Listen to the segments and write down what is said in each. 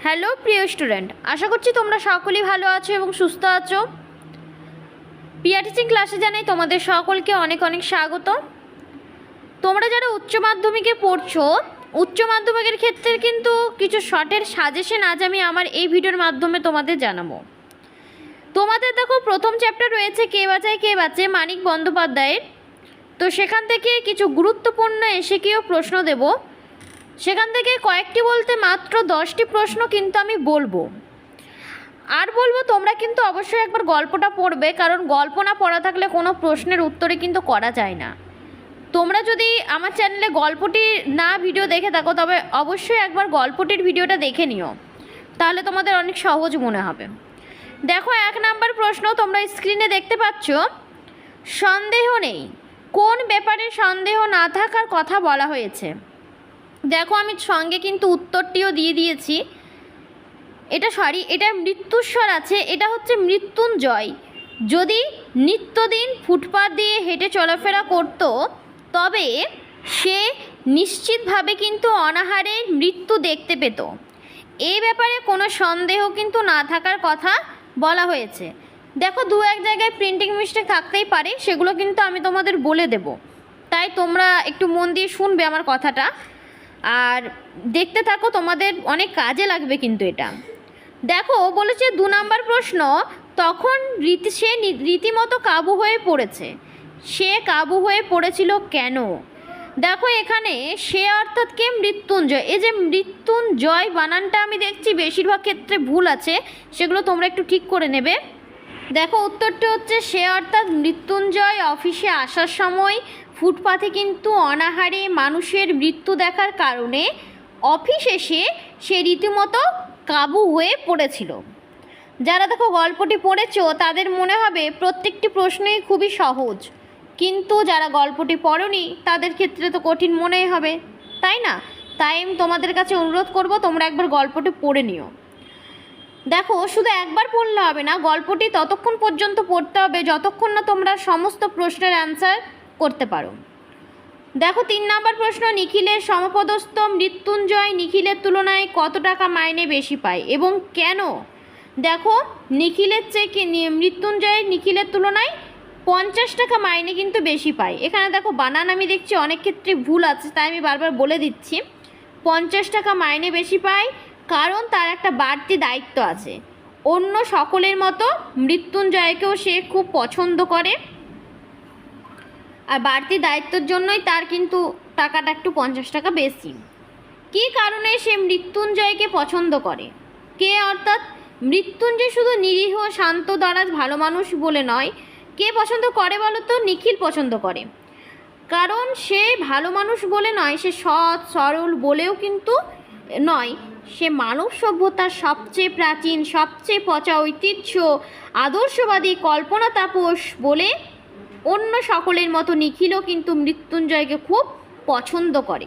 Hello প্রিয় student, আশা করছি তোমরা সকলেই ভালো আছো এবং সুস্থ আছো। পিয়া টিচিং ক্লাসে জানাই তোমাদের সকলকে অনেক অনেক স্বাগত। তোমরা যারা উচ্চ মাধ্যমিকে পড়ছো, উচ্চ মাধ্যমিকের ক্ষেত্রে কিন্তু কিছু শর্টের সাজেশন আজ আমি আমার এই ভিডিওর মাধ্যমে তোমাদের জানাবো। তোমাদের দেখো প্রথম চ্যাপ্টার রয়েছে কে বাঁচায় কে বাঁচে মানিক বন্দ্যোপাধ্যায়ের। তো সেখান থেকে কিছু গুরুত্বপূর্ণ এসএকিউ প্রশ্ন দেব। সেখান থেকে কয়েকটি বলতে মাত্র 10টি প্রশ্ন কিন্তু আমি বলবো। আর বলবো তোমরা কিন্তু অবশ্যই একবার গল্পটা পড়বে, কারণ গল্প না পড়া থাকলে কোনো প্রশ্নের উত্তরে কিন্তু করা যায় না। তোমরা যদি আমার চ্যানেলে গল্পটি না ভিডিও দেখে থাকো তবে অবশ্যই একবার গল্পটির ভিডিওটা দেখে নিও, তাহলে তোমাদের অনেক সহজ মনে হবে। দেখো 1 নাম্বার প্রশ্ন তোমরা স্ক্রিনে দেখতে পাচ্ছ, সন্দেহ নেই কোন ব্যাপারে সন্দেহ না থাকার কথা বলা হয়েছে। দেখো আমি সঙ্গে কিন্তু উত্তরটিও দিয়ে দিয়েছি। এটা মৃত্যুস্বর আছে, এটা হচ্ছে মৃত্যুঞ্জয় যদি নিত্যদিন ফুটপাত দিয়ে হেঁটে চলাফেরা করত তবে সে নিশ্চিতভাবে কিন্তু অনাহারে মৃত্যু দেখতে পেত। এই ব্যাপারে কোনো সন্দেহ কিন্তু না থাকার কথা বলা হয়েছে। দেখো 2-1 জায়গায় প্রিন্টিং মিস্টেক থাকতেই পারে, সেগুলো কিন্তু আমি তোমাদের বলে দেব, তাই তোমরা একটু মন দিয়ে শুনবে আমার কথাটা আর দেখতে থাকো, তোমাদের অনেক কাজে লাগবে কিন্তু এটা। দেখো বলেছে 2 নাম্বার প্রশ্ন, তখন সে রীতিমতো কাবু হয়ে পড়েছে। সে কাবু হয়ে পড়েছিল কেন? দেখো এখানে সে অর্থাৎ কে? মৃত্যুঞ্জয়। এই যে মৃত্যুঞ্জয় বানানটা আমি দেখছি বেশিরভাগ ক্ষেত্রে ভুল আছে, সেগুলো তোমরা একটু ঠিক করে নেবে। দেখো উত্তরটি হচ্ছে সে অর্থাৎ মৃত্যুঞ্জয় অফিসে আসার সময় ফুটপাথে কিন্তু অনাহারে মানুষের মৃত্যু দেখার কারণে অফিস এসে সে রীতিমতো কাবু হয়ে পড়েছিল। যারা দেখো গল্পটি পড়েছো তাদের মনে হবে প্রত্যেকটি প্রশ্নই খুবই সহজ, কিন্তু যারা গল্পটি পড়োনি তাদের ক্ষেত্রে তো কঠিন মনেই হবে, তাই না? তাই আমি তোমাদের কাছে অনুরোধ করব তোমরা একবার গল্পটি পড়ে নিও। দেখো শুধু একবার পড়লে হবে না, গল্পটি ততক্ষণ পর্যন্ত পড়তে হবে যতক্ষণ না তোমরা সমস্ত প্রশ্নের অ্যান্সার করতে পারো। দেখো 3 নাম্বার প্রশ্ন, নিখিলের সমপদস্থ মৃত্যুঞ্জয় নিখিলের তুলনায় কত টাকা মাইনে বেশি পায় এবং কেন? দেখো নিখিলের চেয়ে মৃত্যুঞ্জয়ের নিখিলের তুলনায় 50 টাকা মাইনে কিন্তু বেশি পায়। এখানে দেখো বানান আমি দেখছি অনেক ক্ষেত্রে ভুল আছে, তাই আমি বারবার বলে দিচ্ছি। 50 টাকা মাইনে বেশি পায় কারণ তার একটা বাড়তি দায়িত্ব আছে। অন্য সকলের মতো মৃত্যুঞ্জয়কেও সে খুব পছন্দ করে, আর বাড়তি দায়িত্বের জন্যই তার কিন্তু টাকাটা একটু 50 টাকা বেশি। কী কারণে সে মৃত্যুঞ্জয়কে পছন্দ করে? কে অর্থাৎ মৃত্যুঞ্জয় শুধু নিরীহ শান্ত দরাজ ভালো মানুষ বলে নয়। কে পছন্দ করে বলো তো? নিখিল পছন্দ করে, কারণ সে ভালো মানুষ বলে নয়, সে সৎ সরল বলেও কিন্তু নয়, সে মানব সভ্যতার সবচেয়ে প্রাচীন সবচেয়ে পচা ঐতিহ্য আদর্শবাদী কল্পনা তাপস বলে অন্য সকলের মতো নিখিলও কিন্তু মৃত্যুঞ্জয়কে খুব পছন্দ করে।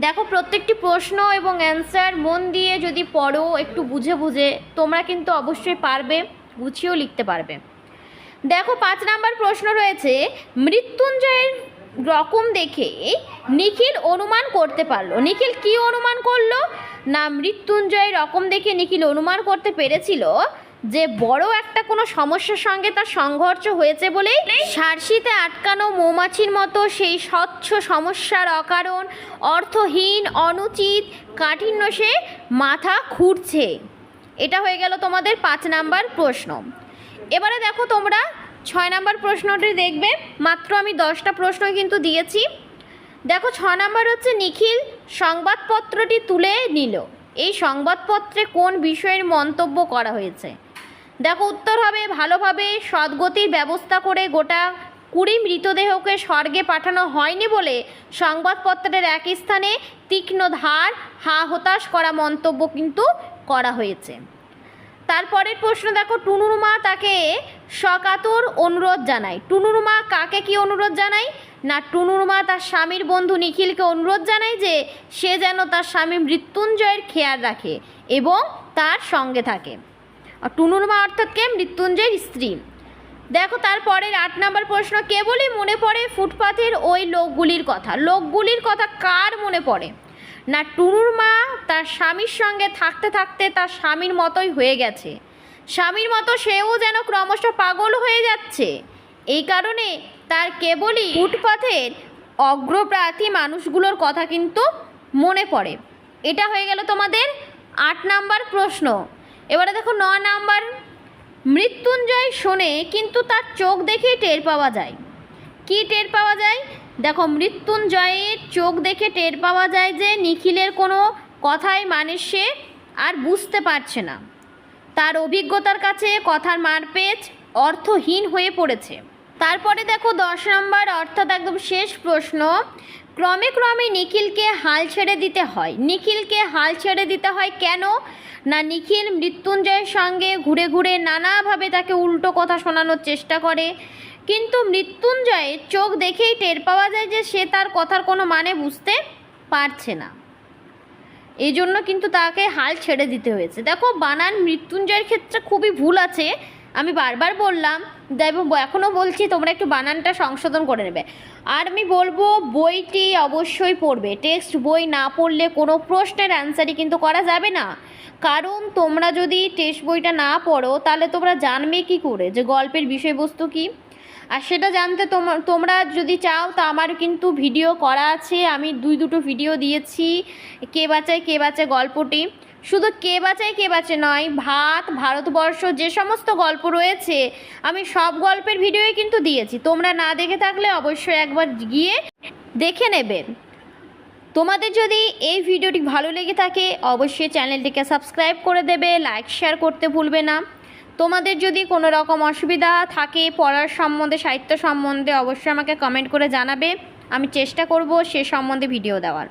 দেখো প্রত্যেকটি প্রশ্ন এবং অ্যান্সার মন দিয়ে যদি পড়ো একটু বুঝে বুঝে তোমরা কিন্তু অবশ্যই পারবে, গুছিয়েও লিখতে পারবে। দেখো 5 নাম্বার প্রশ্ন রয়েছে, মৃত্যুঞ্জয়ের রকম দেখে নিখিল অনুমান করতে পারলো। নিখিল কি অনুমান করলো? না, মৃত্যুঞ্জয়ের রকম দেখে নিখিল অনুমান করতে পেরেছিল যে বড় একটা কোনো সমস্যার সঙ্গে তার সংঘর্ষ হয়েছে বলেই সারসিতে আটকানো মৌমাছির মতো সেই স্বচ্ছ সমস্যার অকারণ অর্থহীন অনুচিত কাঠিন্য সে মাথা খুঁড়ছে। এটা হয়ে গেল তোমাদের 5 নাম্বার প্রশ্ন। এবারে দেখো তোমরা 6 নাম্বার প্রশ্নটি দেখবে, মাত্র আমি 10টা প্রশ্ন কিন্তু দিয়েছি। দেখো 6 নাম্বার হচ্ছে, নিখিল সংবাদপত্রটি তুলে নিল, এই সংবাদপত্রে কোন বিষয়ের মন্তব্য করা হয়েছে? দেখো উত্তর হবে ভালোভাবে সদ্গতির ব্যবস্থা করে গোটা 20 মৃতদেহকে স্বর্গে পাঠানো হয়নি বলে সংবাদপত্রের এক স্থানে তীক্ষ্ণ ধার হা হতাশ করা মন্তব্য কিন্তু করা হয়েছে। তারপরের প্রশ্ন দেখো, টুনুর মা তাকে সকাতর অনুরোধ জানায়। টুনুর মা কাকে কি অনুরোধ জানায়? না, টুনুর মা তার স্বামীর বন্ধু নিখিলকে অনুরোধ জানায় যে সে যেন তার স্বামী মৃত্যুঞ্জয়ের খেয়াল রাখে এবং তার সঙ্গে থাকে। আর টুনুর মা অর্থাৎ কে? মৃত্যুঞ্জয়ের স্ত্রী। দেখো তারপরের 8 নাম্বার প্রশ্ন, কেবলই মনে পড়ে ফুটপাথের ওই লোকগুলির কথা। লোকগুলির কথা কার মনে পড়ে? না টুনুর মা তার স্বামীর সঙ্গে থাকতে থাকতে তার স্বামীর মতোই হয়ে গেছে, স্বামীর মতো সেও যেন ক্রমশ পাগল হয়ে যাচ্ছে। এই কারণে তার কেবলই ফুটপাথের অগ্রপ্রার্থী মানুষগুলোর কথা কিন্তু মনে পড়ে। এটা হয়ে গেল তোমাদের 8 নাম্বার প্রশ্ন। এবারে দেখো 9 নাম্বার। মৃত্যুঞ্জয় শোনে কিন্তু তার চোখ দেখেই টের পাওয়া যায়। কি টের পাওয়া যায়? দেখো মৃত্যুঞ্জয়ের চোখ দেখে টের পাওয়া যায় যে নিখিলের কোনো কথাই মানে সে আর বুঝতে পারছে না। তার অভিজ্ঞতার কাছে কথার মারপেচ অর্থহীন হয়ে পড়েছে। তারপরে দেখো 10 নম্বর অর্থাৎ একদম শেষ প্রশ্ন। ক্রমে ক্রমে নিখিলকে হাল ছেড়ে দিতে হয়। নিখিলকে হাল ছেড়ে দিতে হয় কেন? না নিখিল মৃত্যুঞ্জয়ের সঙ্গে ঘুরে ঘুরে নানাভাবে তাকে উল্টো কথা শোনানোর চেষ্টা করে, কিন্তু মৃত্যুঞ্জয়ের চোখ দেখেই টের পাওয়া যায় যে সে তার কথার কোনো মানে বুঝতে পারছে না। এই জন্য কিন্তু তাকে হাল ছেড়ে দিতে হয়েছে। দেখো বানান মৃত্যুঞ্জয়ের ক্ষেত্রে খুবই ভুল আছে, আমি বারবার বললাম, এখনও বলছি তোমরা একটু বানানটা সংশোধন করে নেবে। আর আমি বলবো বইটি অবশ্যই পড়বে। টেক্সট বই না পড়লে কোনো প্রশ্নের অ্যান্সারই কিন্তু করা যাবে না, কারণ তোমরা যদি টেক্সট বইটা না পড়ো তাহলে তোমরা জানবে কি করে যে গল্পের বিষয়বস্তু কী। আর সেটা জানতে তোমরা যদি চাও তা আমার কিন্তু ভিডিও করা আছে, আমি দুটো ভিডিও দিয়েছি। কে বাঁচায় গল্পটি, শুধু কে বাঁচে নয়, ভারতবর্ষ যে সমস্ত গল্প রয়েছে আমি সব গল্পের ভিডিওই কিন্তু দিয়েছি। তোমরা না দেখে থাকলে অবশ্যই একবার গিয়ে দেখে নেবেন। তোমাদের যদি এই ভিডিওটি ভালো লেগে থাকে অবশ্যই চ্যানেলটিকে সাবস্ক্রাইব করে দেবে, লাইক শেয়ার করতে ভুলবে না। তোমাদের যদি কোনো রকম অসুবিধা থাকে পড়ার সম্বন্ধে, সাহিত্য সম্বন্ধে, অবশ্যই আমাকে কমেন্ট করে জানাবে, আমি চেষ্টা করব সে সম্বন্ধে ভিডিও দেওয়ার।